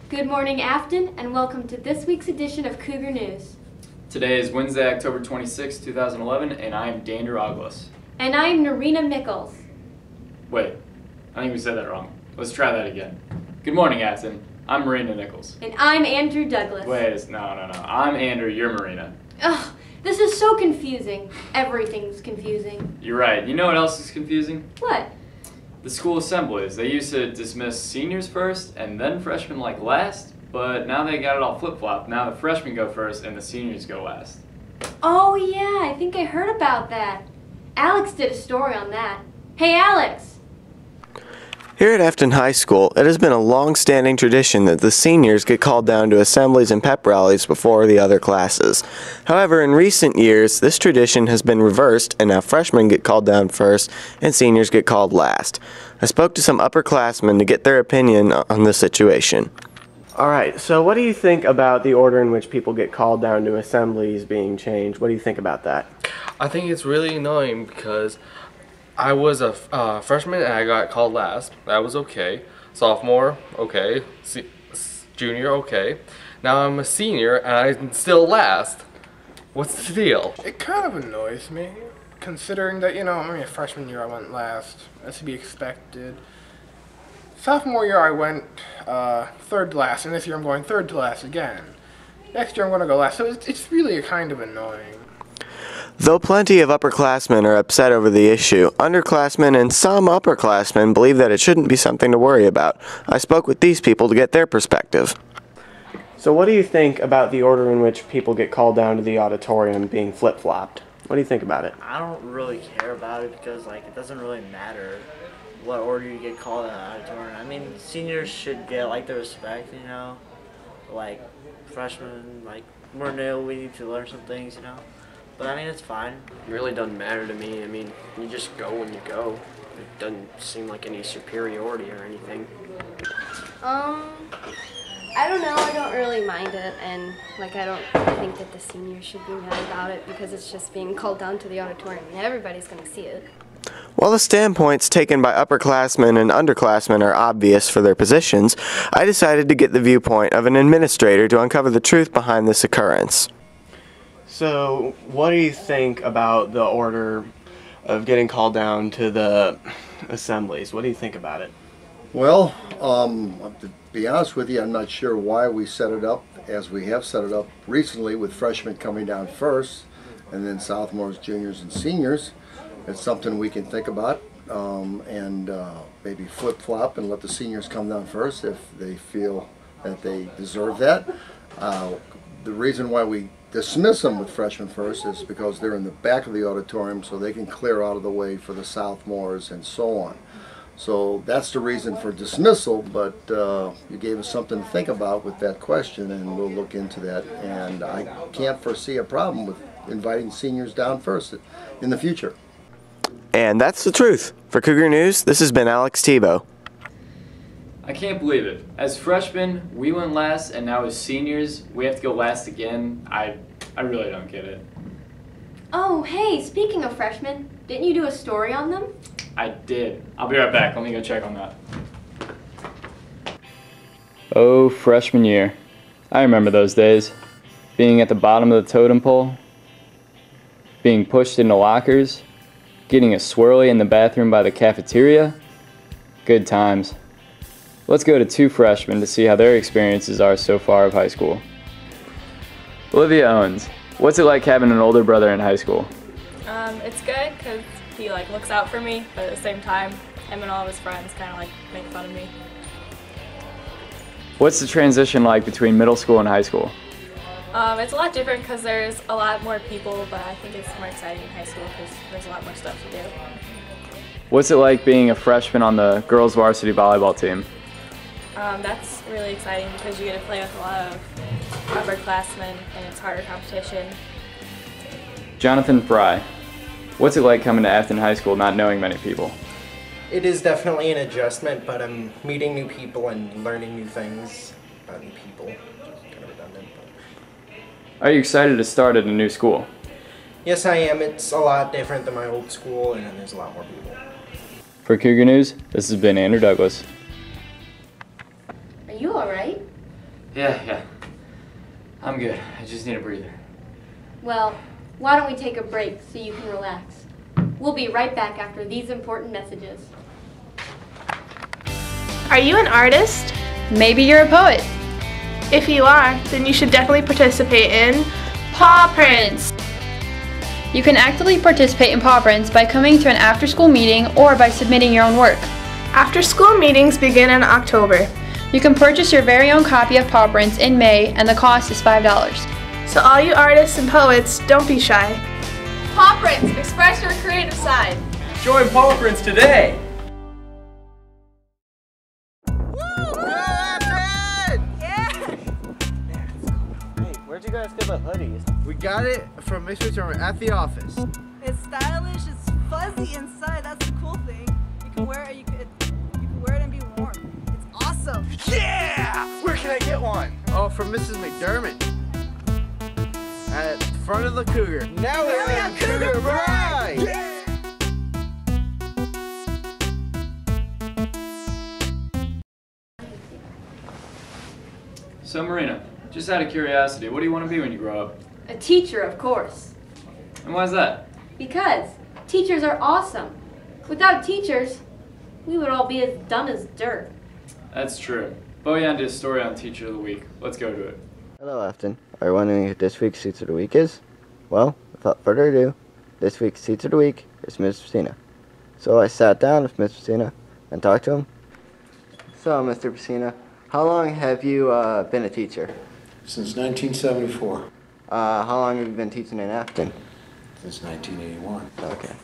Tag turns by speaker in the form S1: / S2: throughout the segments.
S1: Good morning, Affton, and welcome to this week's edition of Cougar News.
S2: Today is Wednesday, October 26, 2011, and I am Dan Douglas.
S1: And I am Narina Nichols.
S2: Wait, I think we said that wrong. Let's try that again. Good morning, Affton. I'm Marina Nichols.
S1: And I'm Andrew Douglas.
S2: Wait, no. I'm Andrew, you're Marina.
S1: Ugh, this is so confusing. Everything's confusing.
S2: You're right. You know what else is confusing?
S1: What?
S2: The school assemblies. They used to dismiss seniors first and then freshmen like last, but now they got it all flip-flopped. Now the freshmen go first and the seniors go last.
S1: Oh yeah, I think I heard about that. Alex did a story on that. Hey Alex!
S3: Here at Affton High School, it has been a long-standing tradition that the seniors get called down to assemblies and pep rallies before the other classes. However, in recent years, this tradition has been reversed, and now freshmen get called down first and seniors get called last. I spoke to some upperclassmen to get their opinion on the situation. Alright, so what do you think about the order in which people get called down to assemblies being changed? What do you think about that?
S4: I think it's really annoying because I was a freshman and I got called last. That was okay. Sophomore, okay. Junior, okay. Now I'm a senior and I'm still last. What's the deal?
S5: It kind of annoys me, considering that, a freshman year I went last. That's to be expected. Sophomore year I went third to last, and this year I'm going third to last again. Next year I'm going to go last, so it's really kind of annoying.
S3: Though plenty of upperclassmen are upset over the issue, underclassmen and some upperclassmen believe that it shouldn't be something to worry about. I spoke with these people to get their perspective. So what do you think about the order in which people get called down to the auditorium being flip-flopped? What do you think about it?
S6: I don't really care about it because, it doesn't really matter what order you get called in the auditorium. I mean, seniors should get, the respect, freshmen, we're new, we need to learn some things, But I mean, it's fine.
S7: It really doesn't matter to me. I mean, you just go when you go. It doesn't seem like any superiority or anything.
S8: I don't know. I don't really mind it, and I don't think that the seniors should be mad about it because it's just being called down to the auditorium, and everybody's going to see it.
S3: While the standpoints taken by upperclassmen and underclassmen are obvious for their positions, I decided to get the viewpoint of an administrator to uncover the truth behind this occurrence. So, what do you think about the order of getting called down to the assemblies? What do you think about it?
S9: Well, to be honest with you, I'm not sure why we set it up as we have set it up recently, with freshmen coming down first and then sophomores, juniors, and seniors. It's something we can think about and maybe flip-flop and let the seniors come down first if they feel that they deserve that. The reason why we dismiss them with freshmen first is because they're in the back of the auditorium, so they can clear out of the way for the sophomores and so on. So that's the reason for dismissal, but you gave us something to think about with that question, and we'll look into that. And I can't foresee a problem with inviting seniors down first in the future.
S3: And that's the truth. For Cougar News, this has been Alex Tebow.
S2: I can't believe it. As freshmen, we went last, and now as seniors, we have to go last again. I really don't get it.
S1: Oh, hey, speaking of freshmen, didn't you do a story on them?
S2: I did. I'll be right back. Let me go check on that. Oh, freshman year. I remember those days. Being at the bottom of the totem pole, being pushed into lockers, getting a swirly in the bathroom by the cafeteria. Good times. Let's go to two freshmen to see how their experiences are so far of high school. Olivia Owens, what's it like having an older brother in high school?
S10: It's good because he looks out for me, but at the same time, him and all of his friends kind of make fun of me.
S2: What's the transition like between middle school and high school?
S10: It's a lot different because there's a lot more people, but I think it's more exciting in high school because there's a lot more stuff to do.
S2: What's it like being a freshman on the girls varsity volleyball team?
S10: That's really exciting because you get to play with a lot of upperclassmen and it's harder competition.
S2: Jonathan Fry, what's it like coming to Affton High School not knowing many people?
S11: It is definitely an adjustment, but I'm meeting new people and learning new things about new people. Kind of redundant.
S2: Are you excited to start at a new school?
S11: Yes, I am. It's a lot different than my old school, and there's a lot more people.
S2: For Cougar News, this has been Andrew Douglas.
S1: Are you alright?
S2: Yeah. I'm good. I just need a breather.
S1: Well, why don't we take a break so you can relax? We'll be right back after these important messages.
S12: Are you an artist?
S13: Maybe you're a poet.
S12: If you are, then you should definitely participate in Paw Prints.
S13: You can actively participate in Paw Prints by coming to an after-school meeting or by submitting your own work.
S12: After-school meetings begin in October.
S13: You can purchase your very own copy of Paw Prints in May, and the cost is $5.
S12: So all you artists and poets, don't be shy.
S10: Paw Prints, express your creative side.
S14: Join Paw Prints today.
S6: Where'd you guys get the hoodies?
S15: We got it from Mr. Turner at the office.
S16: It's stylish, it's fuzzy inside, that's the cool thing. You can wear it, you can wear it and be warm. It's awesome.
S15: Yeah! Where can I get one? Oh, from Mrs. McDermott. At the front of the Cougar. Now we're on Cougar Bride! Yeah!
S2: So Marina, just out of curiosity, what do you want to be when you grow up?
S1: A teacher, of course.
S2: And why is that?
S1: Because teachers are awesome. Without teachers, we would all be as dumb as dirt.
S2: That's true. Bojan did a story on Teacher of the Week. Let's go to it.
S17: Hello, Affton. Are you wondering who this week's Teacher of the Week is? Well, without further ado, this week's Teacher of the Week is Ms. Pacina. So I sat down with Ms. Pacina and talked to him. So, Mr. Pacina, how long have you been a teacher?
S18: Since 1974.
S17: How long have you been teaching in Affton?
S18: Since 1981.
S17: Okay.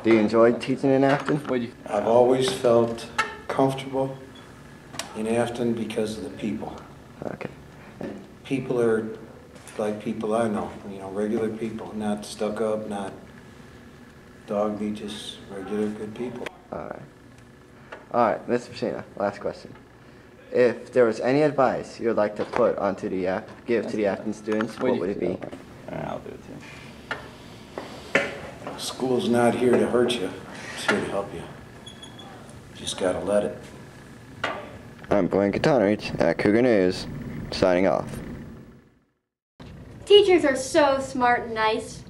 S17: Do you enjoy teaching in Affton?
S18: I've always felt comfortable in Affton because of the people.
S17: Okay.
S18: People are like people I know, regular people, not stuck up, not dog meat, just regular good people.
S17: Alright. Alright, Mr. Pacina, last question. If there was any advice you would like to put onto the give to the Affton students, what would it be?
S2: I'll do it too.
S18: School's not here to hurt you, it's here to help you. Just gotta let it.
S17: I'm Glenn Katanrich at Cougar News, signing off.
S1: Teachers are so smart and nice.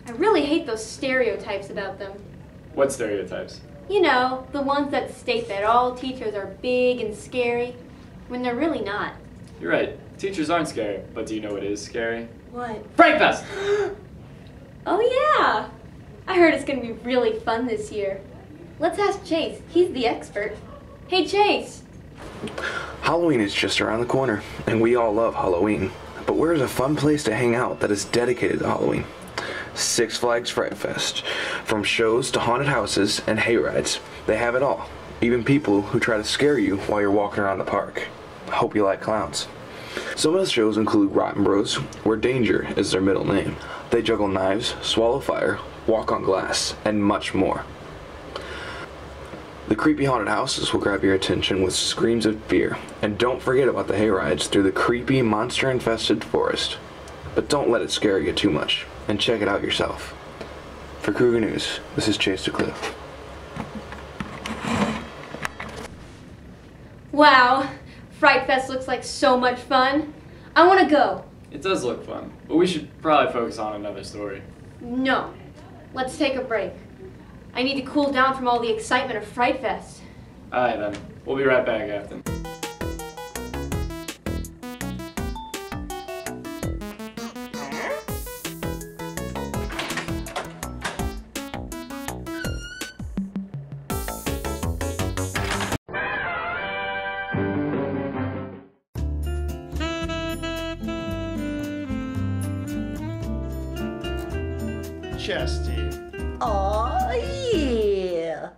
S1: I really hate those stereotypes about them.
S2: What stereotypes?
S1: You know, the ones that state that all teachers are big and scary, when they're really not.
S2: You're right. Teachers aren't scary, but do you know what is scary?
S1: What?
S2: Fright Fest!
S1: Oh yeah! I heard it's gonna be really fun this year. Let's ask Chase. He's the expert. Hey Chase!
S19: Halloween is just around the corner, and we all love Halloween. But where's a fun place to hang out that is dedicated to Halloween? Six Flags Fright Fest. From shows to haunted houses and hayrides, they have it all. Even people who try to scare you while you're walking around the park. Hope you like clowns. Some of the shows include Rotten Bros, where danger is their middle name. They juggle knives, swallow fire, walk on glass, and much more. The creepy haunted houses will grab your attention with screams of fear, and don't forget about the hayrides through the creepy monster-infested forest. But don't let it scare you too much, and check it out yourself. For Cougar News, this is Chase DeCliff.
S1: Wow, Fright Fest looks like so much fun. I want to go.
S2: It does look fun, but we should probably focus on another story.
S1: No, let's take a break. I need to cool down from all the excitement of Fright Fest.
S2: Alright then, we'll be right back, Affton.
S15: Chesty.
S16: Aw, yeah.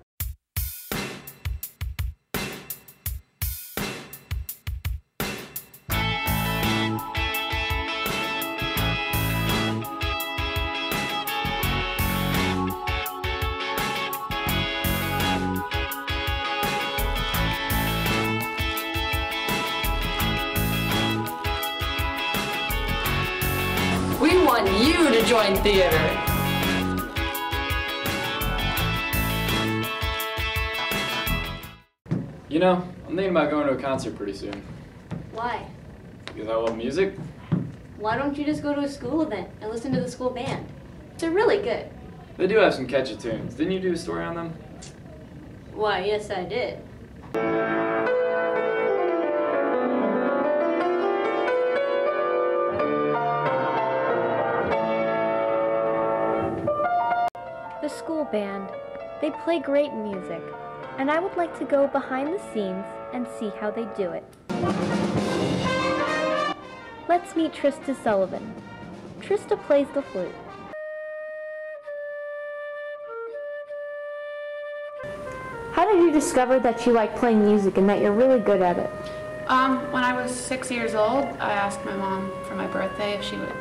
S20: want you to join theater.
S2: You know, I'm thinking about going to a concert pretty soon.
S1: Why?
S2: Because I love music.
S1: Why don't you just go to a school event and listen to the school band? They're really good.
S2: They do have some catchy tunes. Didn't you do a story on them?
S1: Why, yes I did.
S21: The school band. They play great music, and I would like to go behind the scenes and see how they do it. Let's meet Trista Sullivan. Trista plays the flute. How did you discover that you like playing music and that you're really good at it?
S22: When I was 6 years old, I asked my mom for my birthday if she would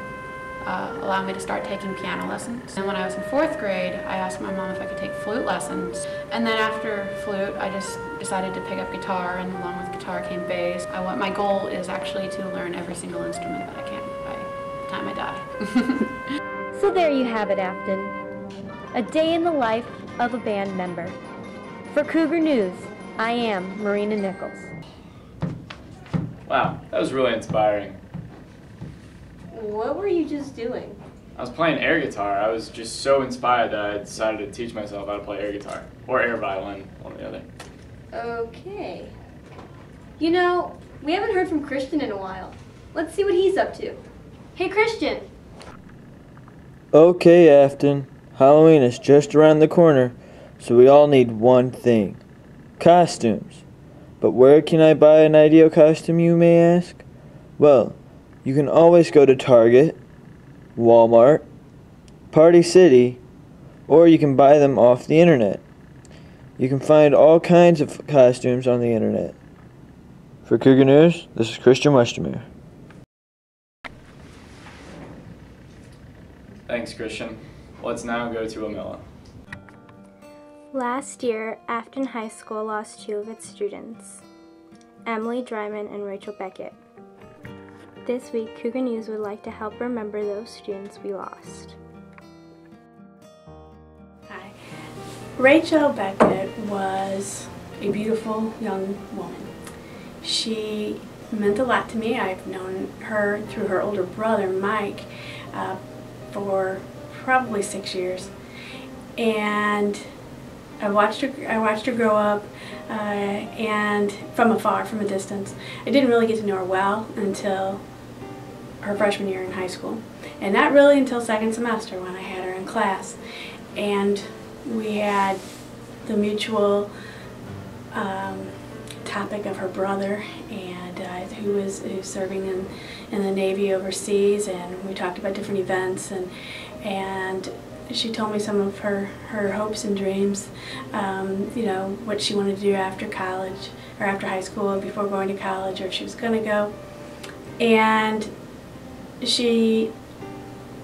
S22: allow me to start taking piano lessons. And when I was in 4th grade, I asked my mom if I could take flute lessons. And then after flute, I just decided to pick up guitar, and along with guitar came bass. My goal is actually to learn every single instrument that I can by the time I die.
S21: So there you have it, Affton. A day in the life of a band member. For Cougar News, I am Marina Nichols.
S2: Wow, that was really inspiring.
S1: What were you just doing?
S2: I was playing air guitar. I was just so inspired that I decided to teach myself how to play air guitar. Or air violin, one or the other.
S1: Okay. You know, we haven't heard from Christian in a while. Let's see what he's up to. Hey, Christian.
S23: Okay, Affton. Halloween is just around the corner, so we all need one thing. Costumes. But where can I buy an ideal costume, you may ask? Well, you can always go to Target, Walmart, Party City, or you can buy them off the internet. You can find all kinds of costumes on the internet. For Cougar News, this is Christian Westermeer.
S2: Thanks, Christian. Let's now go to Amilla.
S21: Last year, Affton High School lost 2 of its students, Emily Dryman and Rachel Beckett. This week, Cougar News would like to help remember those students we lost.
S24: Hi. Rachel Beckett was a beautiful young woman. She meant a lot to me. I've known her through her older brother, Mike, for probably 6 years. And I watched her grow up, and from afar, from a distance. I didn't really get to know her well until her freshman year in high school, and not really until 2nd semester when I had her in class. And we had the mutual topic of her brother, and who's serving in the Navy overseas, and we talked about different events, and she told me some of her hopes and dreams, you know, what she wanted to do after college, or after high school, before going to college, or if she was going to go. And she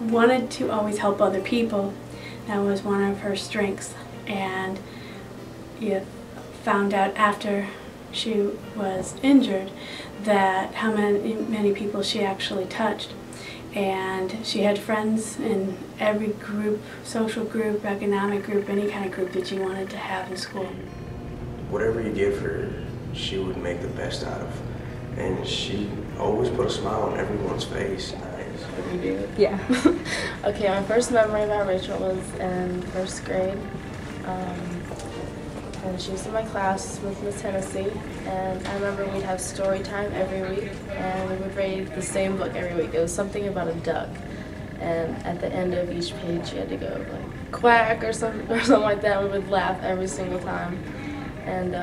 S24: wanted to always help other people. That was one of her strengths. And you found out after she was injured that how many people she actually touched. And she had friends in every group, social group, economic group, any kind of group that you wanted to have in school.
S25: Whatever you give her, she would make the best out of. And she always put a smile on everyone's face.
S26: Yeah. Okay, my first memory about Rachel was in 1st grade. And she was in my class with Miss Hennessy, and I remember we'd have story time every week, and we would read the same book every week. It was something about a duck, and at the end of each page she had to go like quack or something like that. We would laugh every single time, and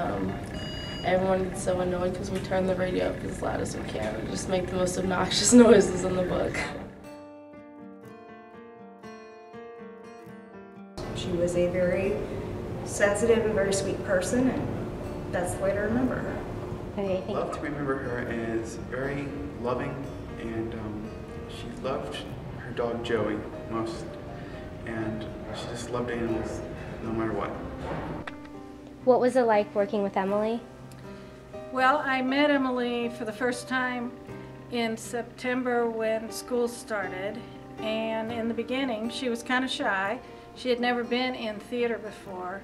S26: everyone gets so annoyed because we turn the radio up as loud as we can and just make the most obnoxious noises in the book.
S27: She was a very sensitive and very sweet person, and that's the way to remember her.
S28: I love to remember her as very loving, and she loved her dog Joey most, and she just loved animals no matter what.
S21: What was it like working with Emily?
S29: Well, I met Emily for the first time in September when school started, And in the beginning, she was kind of shy. She had never been in theater before,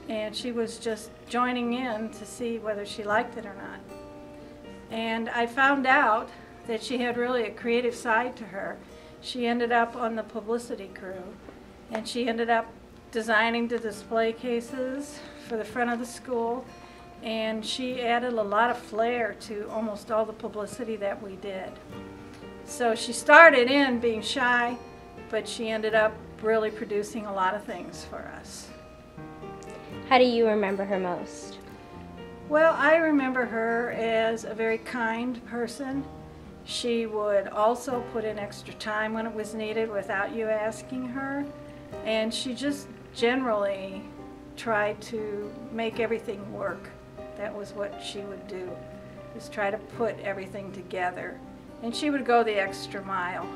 S29: and she was just joining in to see whether she liked it or not. And I found out that she had really a creative side to her. She ended up on the publicity crew, and she ended up designing the display cases for the front of the school, and she added a lot of flair to almost all the publicity that we did. So she started in being shy, but she ended up really producing a lot of things for us.
S21: How do you remember her most?
S29: Well, I remember her as a very kind person. She would also put in extra time when it was needed without you asking her, and she just generally tried to make everything work. That was what she would do, is try to put everything together. And she would go the extra mile.